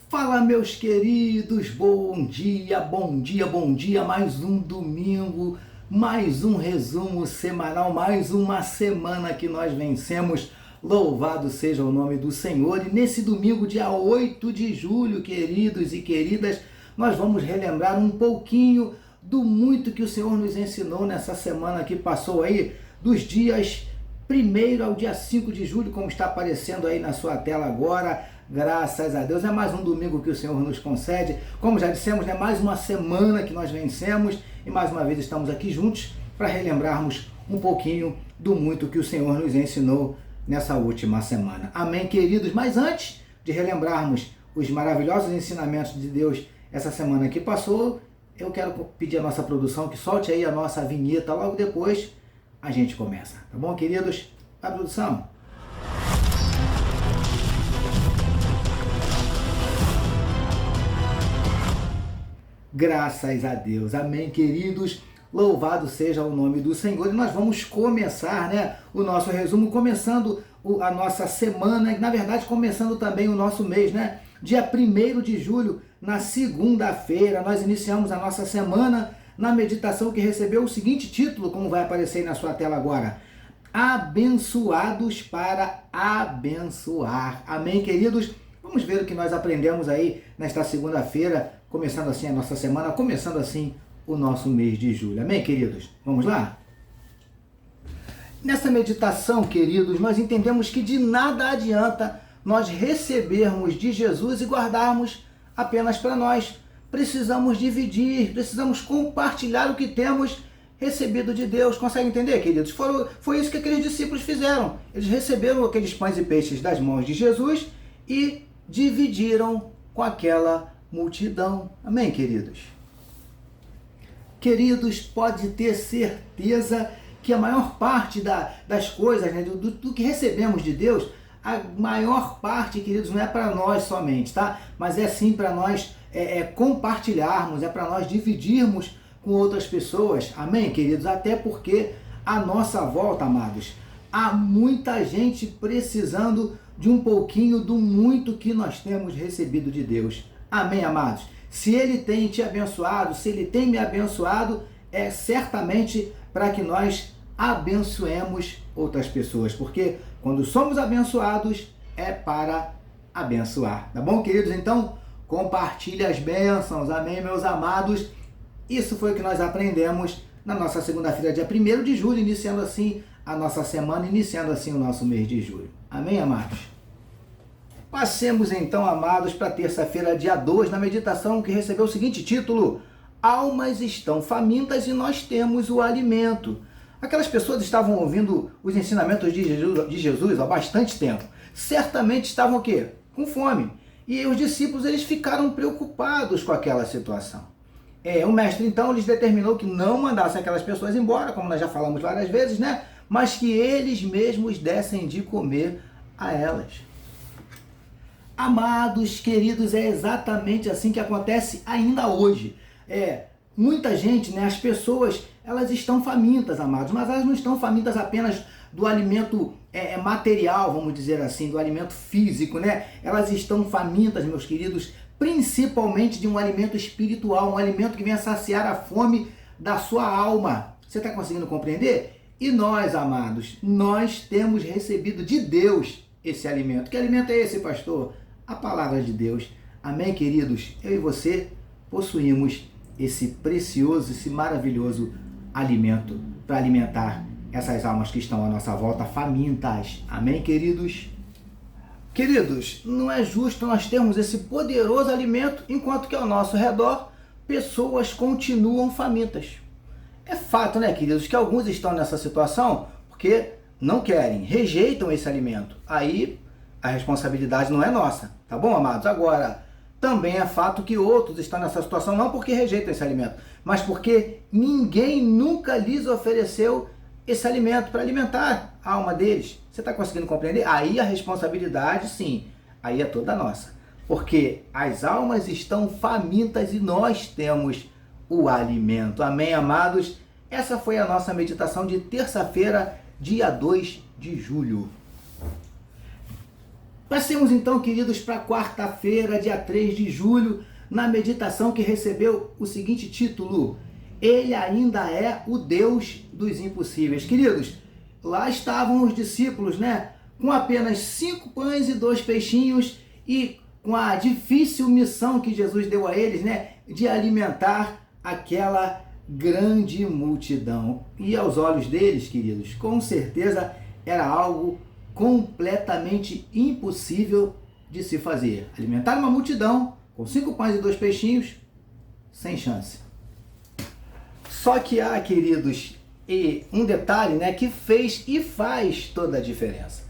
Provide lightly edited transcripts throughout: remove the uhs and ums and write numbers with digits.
Fala, meus queridos, bom dia, bom dia, bom dia. Mais um domingo, mais um resumo semanal, mais uma semana que nós vencemos. Louvado seja o nome do Senhor. E nesse domingo, dia 8 de julho, queridos e queridas, nós vamos relembrar um pouquinho do muito que o Senhor nos ensinou nessa semana que passou aí, dos dias 1º ao dia 5 de julho, como está aparecendo aí na sua tela agora. Graças a Deus, é mais um domingo que o Senhor nos concede. Como já dissemos, é mais uma semana que nós vencemos e mais uma vez estamos aqui juntos para relembrarmos um pouquinho do muito que o Senhor nos ensinou nessa última semana. Amém, queridos? Mas antes de relembrarmos os maravilhosos ensinamentos de Deus essa semana que passou, eu quero pedir à nossa produção que solte aí a nossa vinheta, logo depois a gente começa. Tá bom, queridos? A produção. Graças a Deus. Amém, queridos? Louvado seja o nome do Senhor. E nós vamos começar, o nosso resumo, começando a nossa semana, e na verdade começando também o nosso mês, Dia 1º de julho, na segunda-feira, nós iniciamos a nossa semana na meditação que recebeu o seguinte título, como vai aparecer aí na sua tela agora: Abençoados para abençoar. Amém, queridos? Vamos ver o que nós aprendemos aí nesta segunda-feira, começando assim a nossa semana, começando assim o nosso mês de julho. Amém, queridos? Vamos lá? Nessa meditação, queridos, nós entendemos que de nada adianta nós recebermos de Jesus e guardarmos apenas para nós. Precisamos dividir, precisamos compartilhar o que temos recebido de Deus. Consegue entender, queridos? Foi isso que aqueles discípulos fizeram. Eles receberam aqueles pães e peixes das mãos de Jesus e dividiram com aquela multidão. Amém, queridos? Queridos, pode ter certeza que a maior parte das coisas, do que recebemos de Deus, a maior parte, queridos, não é para nós somente, tá? Mas é sim para nós compartilharmos, é para nós dividirmos com outras pessoas. Amém, queridos? Até porque à nossa volta, amados, há muita gente precisando de um pouquinho do muito que nós temos recebido de Deus. Amém, amados? Se Ele tem te abençoado, se Ele tem me abençoado, é certamente para que nós abençoemos outras pessoas, porque quando somos abençoados, é para abençoar. Tá bom, queridos? Então, compartilhe as bênçãos. Amém, meus amados? Isso foi o que nós aprendemos na nossa segunda-feira, dia 1º de julho, iniciando assim a nossa semana, iniciando assim o nosso mês de julho. Amém, amados? Passemos então, amados, para terça-feira, dia 2, na meditação que recebeu o seguinte título: Almas estão famintas e nós temos o alimento. Aquelas pessoas estavam ouvindo os ensinamentos de Jesus há bastante tempo. Certamente estavam o quê? Com fome. E os discípulos, eles ficaram preocupados com aquela situação. O mestre, então, lhes determinou que não mandassem aquelas pessoas embora, como nós já falamos várias vezes, mas que eles mesmos dessem de comer a elas. Amados, queridos, é exatamente assim que acontece ainda hoje. Muita gente, as pessoas, elas estão famintas, amados, mas elas não estão famintas apenas do alimento material, vamos dizer assim, do alimento físico, Elas estão famintas, meus queridos, principalmente de um alimento espiritual, um alimento que venha saciar a fome da sua alma. Você está conseguindo compreender? E nós, amados, nós temos recebido de Deus esse alimento. Que alimento é esse, pastor? A palavra de Deus. Amém, queridos? Eu e você possuímos esse precioso, esse maravilhoso alimento para alimentar essas almas que estão à nossa volta famintas. Amém, queridos? Queridos, não é justo nós termos esse poderoso alimento enquanto que ao nosso redor pessoas continuam famintas. É fato, queridos, que alguns estão nessa situação porque não querem, rejeitam esse alimento. Aí a responsabilidade não é nossa, tá bom, amados? Agora, também é fato que outros estão nessa situação não porque rejeitam esse alimento, mas porque ninguém nunca lhes ofereceu esse alimento para alimentar a alma deles. Você está conseguindo compreender? Aí a responsabilidade, sim, aí é toda nossa. Porque as almas estão famintas e nós temos o alimento. Amém, amados? Essa foi a nossa meditação de terça-feira, dia 2 de julho. Passemos então, queridos, para quarta-feira, dia 3 de julho, na meditação que recebeu o seguinte título: Ele ainda é o Deus dos impossíveis. Queridos, lá estavam os discípulos, né? Com apenas 5 pães e 2 peixinhos e com a difícil missão que Jesus deu a eles, né? De alimentar aquela grande multidão. E aos olhos deles, queridos, com certeza era algo completamente impossível de se fazer. Alimentar uma multidão com 5 pães e 2 peixinhos, sem chance. Só que há, queridos, um detalhe, né, que fez e faz toda a diferença.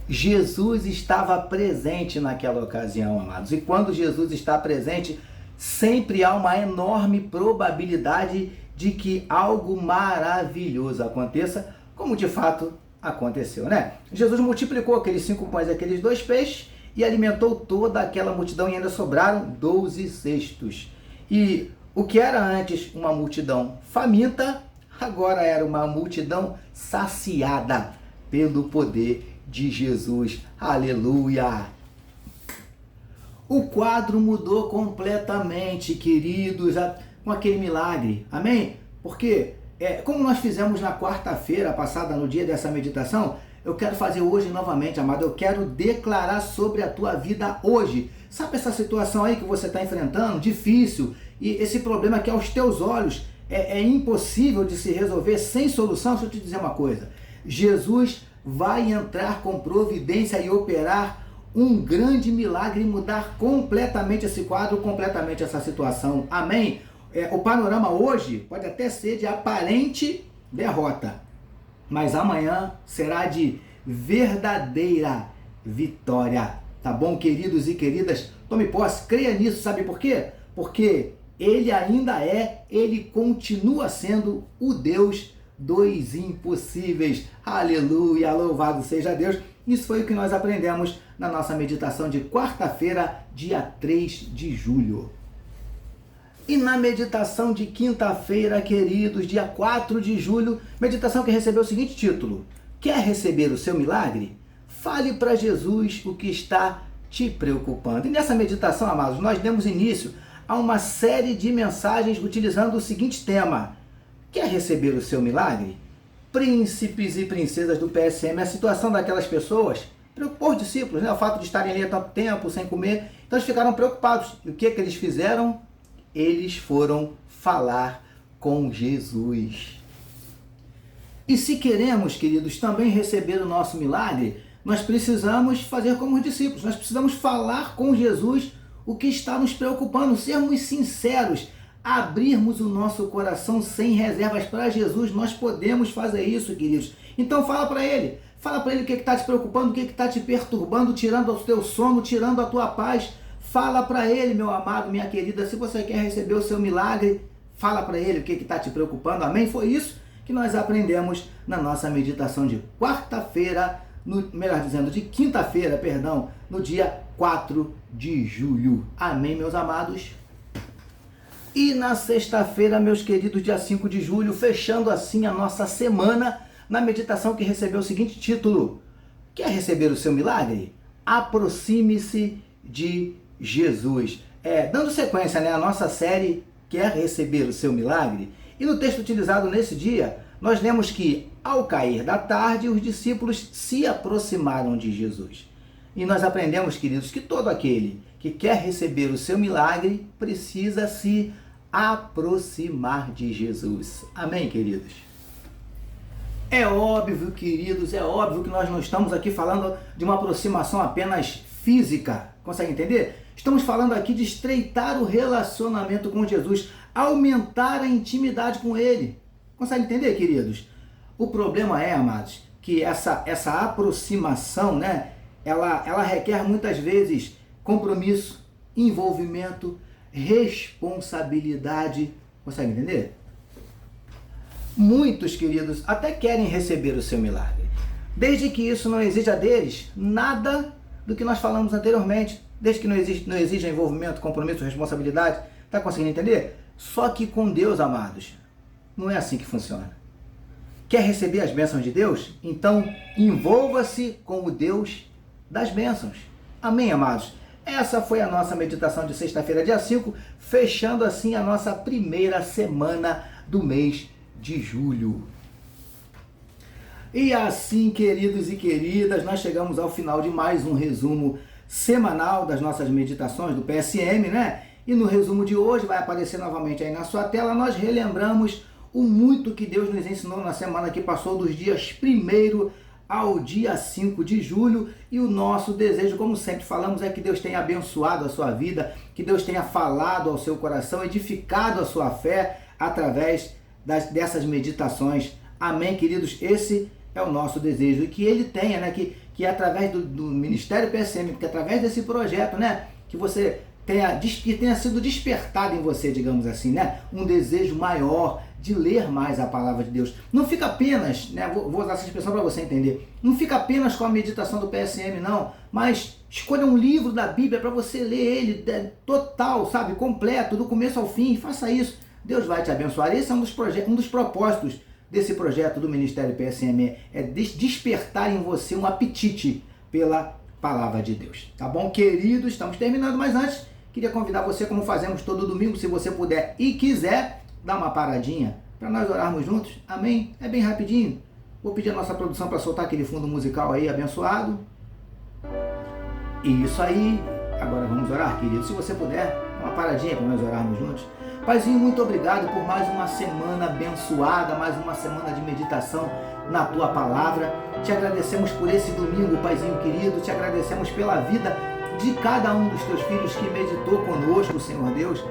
Jesus estava presente naquela ocasião, amados. E quando Jesus está presente, sempre há uma enorme probabilidade de que algo maravilhoso aconteça, como de fato aconteceu, né? Jesus multiplicou aqueles 5 pães e aqueles 2 peixes e alimentou toda aquela multidão, e ainda sobraram 12 cestos. E o que era antes uma multidão faminta, agora era uma multidão saciada pelo poder de Jesus. Aleluia! O quadro mudou completamente, queridos, com aquele milagre. Amém? Porque como nós fizemos na quarta-feira passada, no dia dessa meditação, eu quero fazer hoje novamente, amado. Eu quero declarar sobre a tua vida hoje. Sabe essa situação aí que você está enfrentando, difícil, e esse problema que aos teus olhos é impossível de se resolver, sem solução? Deixa eu te dizer uma coisa. Jesus vai entrar com providência e operar um grande milagre e mudar completamente esse quadro, completamente essa situação. Amém? O panorama hoje pode até ser de aparente derrota, mas amanhã será de verdadeira vitória. Tá bom, queridos e queridas? Tome posse, creia nisso. Sabe por quê? Porque Ele ainda Ele continua sendo o Deus dos impossíveis. Aleluia, louvado seja Deus. Isso foi o que nós aprendemos na nossa meditação de quarta-feira, dia 3 de julho. E na meditação de quinta-feira, queridos, dia 4 de julho, meditação que recebeu o seguinte título: Quer receber o seu milagre? Fale para Jesus o que está te preocupando. E nessa meditação, amados, nós demos início a uma série de mensagens utilizando o seguinte tema: Quer receber o seu milagre? Príncipes e princesas do PSM, a situação daquelas pessoas preocupou os discípulos, né? O fato de estarem ali há tanto tempo sem comer, então eles ficaram preocupados. E o que eles fizeram? Eles foram falar com Jesus. E se queremos, queridos, também receber o nosso milagre, nós precisamos fazer como os discípulos. Nós precisamos falar com Jesus o que está nos preocupando, sermos sinceros, abrirmos o nosso coração sem reservas para Jesus. Nós podemos fazer isso, queridos. Então fala para Ele o que está te preocupando, o que está te perturbando, tirando o teu sono, tirando a tua paz. Fala para Ele, meu amado, minha querida. Se você quer receber o seu milagre, fala para Ele o que está te preocupando. Amém? Foi isso que nós aprendemos na nossa meditação de quarta-feira, melhor dizendo, de quinta-feira, perdão, no dia 4 de julho. Amém, meus amados? E na sexta-feira, meus queridos, dia 5 de julho, fechando assim a nossa semana, na meditação que recebeu o seguinte título: Quer receber o seu milagre? Aproxime-se de Jesus. Dando sequência, né, a nossa série Quer receber o seu milagre? E no texto utilizado nesse dia, nós lemos que, ao cair da tarde, os discípulos se aproximaram de Jesus. E nós aprendemos, queridos, que todo aquele que quer receber o seu milagre precisa se aproximar de Jesus. Amém, queridos? É óbvio, queridos, é óbvio que nós não estamos aqui falando de uma aproximação apenas física. Consegue entender? Estamos falando aqui de estreitar o relacionamento com Jesus, aumentar a intimidade com Ele. Consegue entender, queridos? O problema é, amados, que essa aproximação, né, ela requer muitas vezes compromisso, envolvimento, responsabilidade. Consegue entender? Muitos, queridos, até querem receber o seu milagre, desde que isso não exija deles nada do que nós falamos anteriormente, desde que não exija envolvimento, compromisso, responsabilidade. Está conseguindo entender? Só que com Deus, amados, não é assim que funciona. Quer receber as bênçãos de Deus? Então envolva-se com o Deus das bênçãos. Amém, amados? Essa foi a nossa meditação de sexta-feira, dia 5, fechando assim a nossa primeira semana do mês de julho. E assim, queridos e queridas, nós chegamos ao final de mais um resumo semanal das nossas meditações do PSM, né? E no resumo de hoje, vai aparecer novamente aí na sua tela, nós relembramos o muito que Deus nos ensinou na semana que passou, dos dias 1º ao dia 5 de julho, e o nosso desejo, como sempre falamos, é que Deus tenha abençoado a sua vida, que Deus tenha falado ao seu coração, edificado a sua fé através dessas meditações. Amém, queridos? Esse é o nosso desejo, e que Ele tenha, né, que através do Ministério PSM, que através desse projeto, né, que você tenha sido despertado em você, digamos assim, né, um desejo maior de ler mais a palavra de Deus. Não fica apenas, né, vou usar essa expressão para você entender, não fica apenas com a meditação do PSM, não, mas escolha um livro da Bíblia para você ler ele total, sabe, completo, do começo ao fim. Faça isso, Deus vai te abençoar. Esse é um dos propósitos desse projeto do Ministério PSM, é despertar em você um apetite pela palavra de Deus. Tá bom, queridos? Estamos terminando, mas antes, queria convidar você, como fazemos todo domingo, se você puder e quiser, dar uma paradinha para nós orarmos juntos. Amém? É bem rapidinho. Vou pedir a nossa produção para soltar aquele fundo musical aí, abençoado. Isso aí. Agora vamos orar, querido. Se você puder, uma paradinha para nós orarmos juntos. Paizinho, muito obrigado por mais uma semana abençoada, mais uma semana de meditação na Tua Palavra. Te agradecemos por esse domingo, Paizinho querido. Te agradecemos pela vida de cada um dos Teus filhos que meditou conosco, Senhor Deus,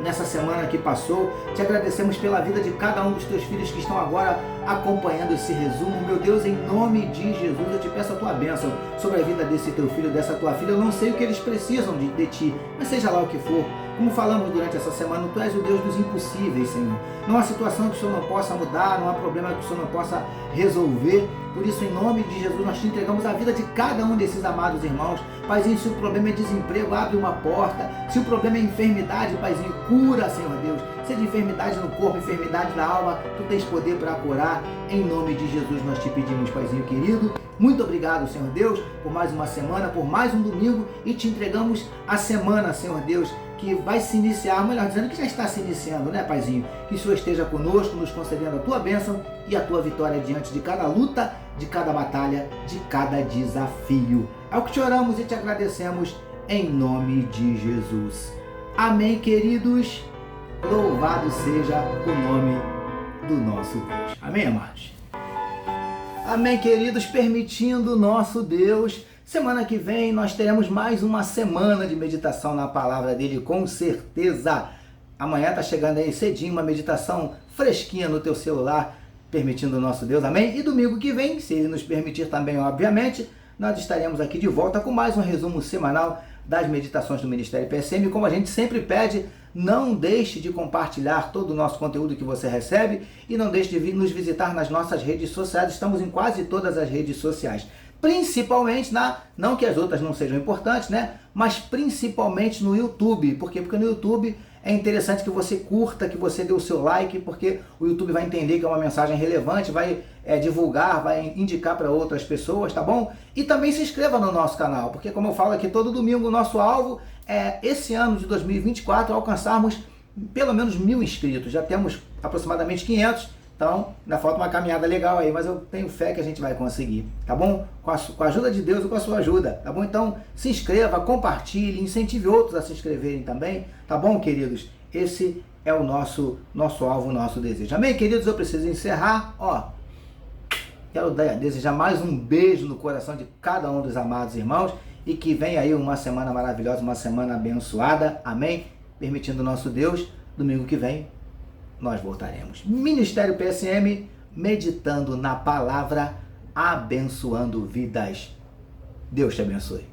nessa semana que passou. Te agradecemos pela vida de cada um dos Teus filhos que estão agora acompanhando esse resumo. Meu Deus, em nome de Jesus, eu te peço a Tua bênção sobre a vida desse Teu filho, dessa Tua filha. Eu não sei o que eles precisam de Ti, mas seja lá o que for. Como falamos durante essa semana, Tu és o Deus dos impossíveis, Senhor. Não há situação que o Senhor não possa mudar, não há problema que o Senhor não possa resolver. Por isso, em nome de Jesus, nós te entregamos a vida de cada um desses amados irmãos. Paizinho, se o problema é desemprego, abre uma porta. Se o problema é enfermidade, Paizinho, cura, Senhor Deus. Seja enfermidade no corpo, enfermidade na alma, Tu tens poder para curar. Em nome de Jesus, nós te pedimos, Paizinho querido. Muito obrigado, Senhor Deus, por mais uma semana, por mais um domingo, e te entregamos a semana, Senhor Deus, que vai se iniciar, melhor dizendo, que já está se iniciando, né, Paizinho? Que o Senhor esteja conosco, nos concedendo a Tua bênção e a Tua vitória diante de cada luta, de cada batalha, de cada desafio. É o que te oramos e te agradecemos, em nome de Jesus. Amém, queridos? Louvado seja o nome do nosso Deus. Amém, amados? Amém, queridos? Permitindo nosso Deus, semana que vem nós teremos mais uma semana de meditação na palavra dele, com certeza. Amanhã está chegando aí cedinho uma meditação fresquinha no teu celular, permitindo o nosso Deus, amém? E domingo que vem, se ele nos permitir também, obviamente, nós estaremos aqui de volta com mais um resumo semanal das meditações do Ministério PSM. Como a gente sempre pede, não deixe de compartilhar todo o nosso conteúdo que você recebe e não deixe de vir nos visitar nas nossas redes sociais. Estamos em quase todas as redes sociais. Principalmente não que as outras não sejam importantes, né? Mas principalmente no YouTube. Por quê? Porque no YouTube é interessante que você curta, que você dê o seu like, porque o YouTube vai entender que é uma mensagem relevante, vai divulgar, vai indicar para outras pessoas, tá bom? E também se inscreva no nosso canal, porque como eu falo aqui todo domingo, o nosso alvo é esse ano de 2024 alcançarmos pelo menos 1.000 inscritos. Já temos aproximadamente 500. Então, ainda falta uma caminhada legal aí, mas eu tenho fé que a gente vai conseguir, tá bom? Com a ajuda de Deus e com a sua ajuda, tá bom? Então, se inscreva, compartilhe, incentive outros a se inscreverem também, tá bom, queridos? Esse é o nosso alvo, o nosso desejo. Amém, queridos? Eu preciso encerrar, quero desejar mais um beijo no coração de cada um dos amados irmãos e que venha aí uma semana maravilhosa, uma semana abençoada, amém? Permitindo o nosso Deus, domingo que vem, nós voltaremos. Ministério PSM, meditando na palavra, abençoando vidas. Deus te abençoe.